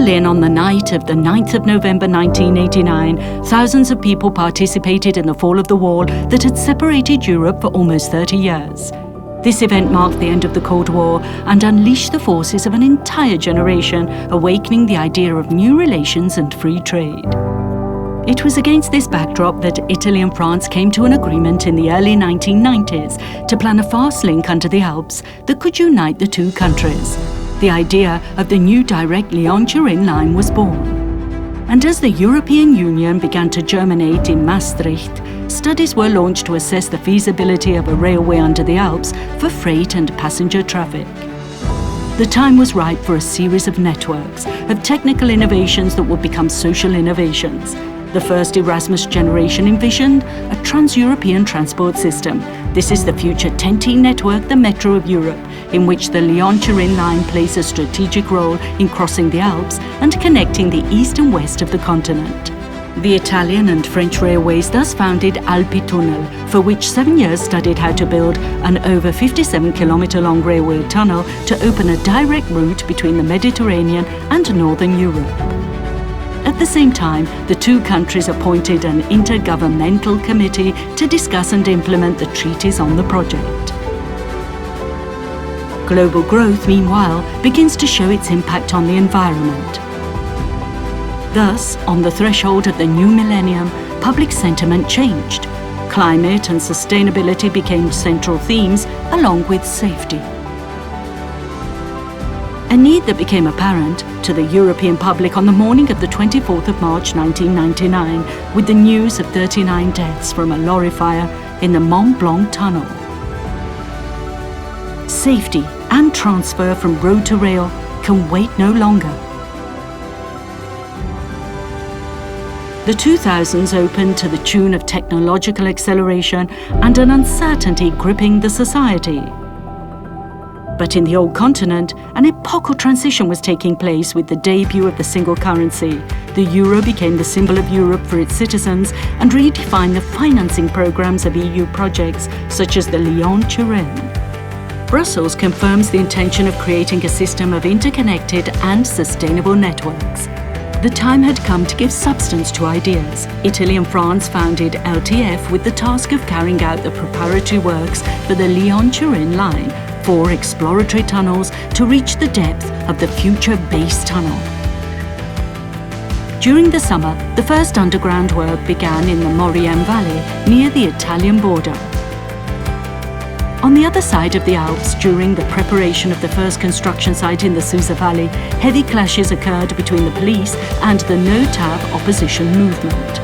Berlin on the night of the 9th of November 1989, thousands of people participated in the fall of the wall that had separated Europe for almost 30 years. This event marked the end of the Cold War and unleashed the forces of an entire generation, awakening the idea of new relations and free trade. It was against this backdrop that Italy and France came to an agreement in the early 1990s to plan a fast link under the Alps that could unite the two countries. The idea of the new direct Lyon-Turin line was born. And as the European Union began to germinate in Maastricht, studies were launched to assess the feasibility of a railway under the Alps for freight and passenger traffic. The time was ripe for a series of networks, of technical innovations that would become social innovations. The first Erasmus generation envisioned a trans-European transport system. This is the future TELT network, the Metro of Europe, in which the Lyon-Turin line plays a strategic role in crossing the Alps and connecting the east and west of the continent. The Italian and French railways thus founded Alpi-Tunnel, for which 7 years studied how to build an over 57-kilometre-long railway tunnel to open a direct route between the Mediterranean and northern Europe. At the same time, the two countries appointed an intergovernmental committee to discuss and implement the treaties on the project. Global growth, meanwhile, begins to show its impact on the environment. Thus, on the threshold of the new millennium, public sentiment changed. Climate and sustainability became central themes, along with safety. A need that became apparent to the European public on the morning of the 24th of March 1999, with the news of 39 deaths from a lorry fire in the Mont Blanc tunnel. Safety and transfer from road to rail can wait no longer. The 2000s opened to the tune of technological acceleration and an uncertainty gripping the society. But in the old continent, an epochal transition was taking place with the debut of the single currency. The euro became the symbol of Europe for its citizens and redefined the financing programs of EU projects such as the Lyon-Turin. Brussels confirms the intention of creating a system of interconnected and sustainable networks. The time had come to give substance to ideas. Italy and France founded LTF with the task of carrying out the preparatory works for the Lyon-Turin line, 4 exploratory tunnels to reach the depth of the future base tunnel. During the summer, the first underground work began in the Maurienne Valley near the Italian border. On the other side of the Alps, during the preparation of the first construction site in the Susa Valley, heavy clashes occurred between the police and the no-TAV opposition movement.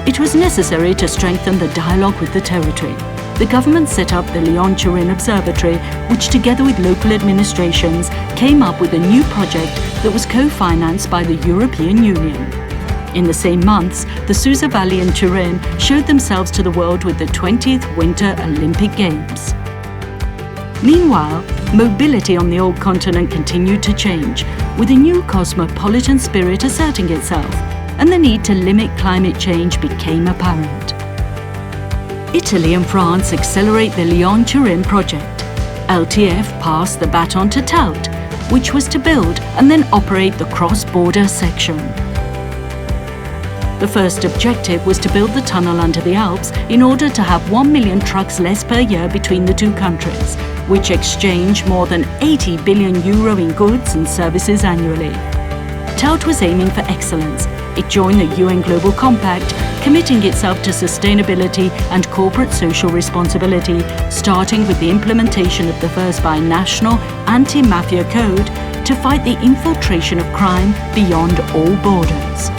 It was necessary to strengthen the dialogue with the territory. The government set up the Lyon-Turin Observatory, which together with local administrations came up with a new project that was co-financed by the European Union. In the same months, the Susa Valley and Turin showed themselves to the world with the 20th Winter Olympic Games. Meanwhile, mobility on the old continent continued to change, with a new cosmopolitan spirit asserting itself, and the need to limit climate change became apparent. Italy and France accelerate the Lyon-Turin project. LTF passed the baton to TELT, which was to build and then operate the cross-border section. The first objective was to build the tunnel under the Alps in order to have 1 million trucks less per year between the two countries, which exchange more than 80 billion euro in goods and services annually. TELT was aiming for excellence. It joined the UN Global Compact, committing itself to sustainability and corporate social responsibility, starting with the implementation of the first binational anti-mafia code to fight the infiltration of crime beyond all borders.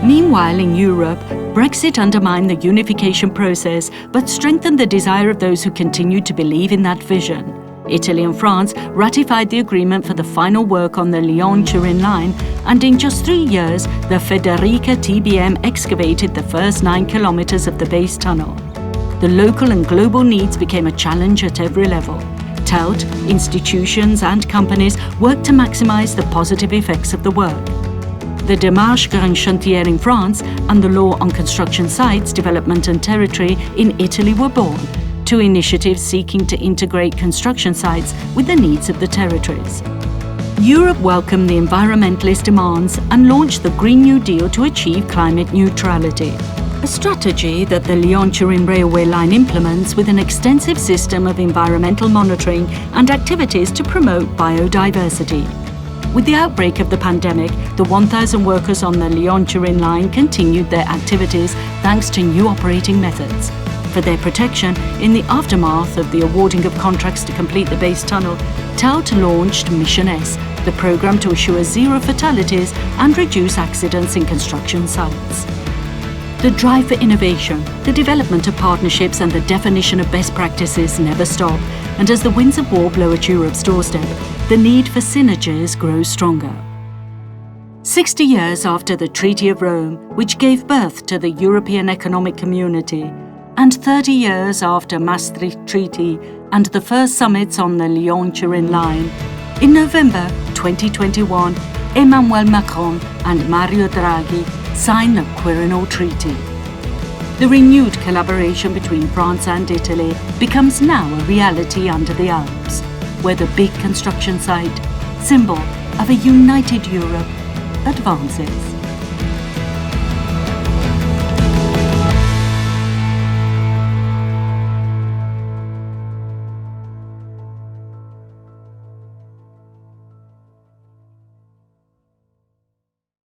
Meanwhile, in Europe, Brexit undermined the unification process but strengthened the desire of those who continued to believe in that vision. Italy and France ratified the agreement for the final work on the Lyon-Turin line, and in just 3 years, the Federica TBM excavated the first 9 kilometers of the base tunnel. The local and global needs became a challenge at every level. TELT, institutions and companies worked to maximize the positive effects of the work. The Démarche Grand Chantier in France and the Law on Construction Sites, Development and Territory in Italy were born, to initiatives seeking to integrate construction sites with the needs of the territories. Europe welcomed the environmentalist demands and launched the Green New Deal to achieve climate neutrality, a strategy that the Lyon-Turin railway line implements with an extensive system of environmental monitoring and activities to promote biodiversity. With the outbreak of the pandemic, the 1,000 workers on the Lyon-Turin line continued their activities thanks to new operating methods. For their protection, in the aftermath of the awarding of contracts to complete the base tunnel, TELT launched Mission S, the program to assure zero fatalities and reduce accidents in construction sites. The drive for innovation, the development of partnerships and the definition of best practices never stop, and as the winds of war blow at Europe's doorstep, the need for synergies grows stronger. 60 years after the Treaty of Rome, which gave birth to the European Economic Community, and 30 years after Maastricht Treaty and the first summits on the Lyon-Turin line, in November 2021, Emmanuel Macron and Mario Draghi signed the Quirinal Treaty. The renewed collaboration between France and Italy becomes now a reality under the Alps, where the big construction site, symbol of a united Europe, advances.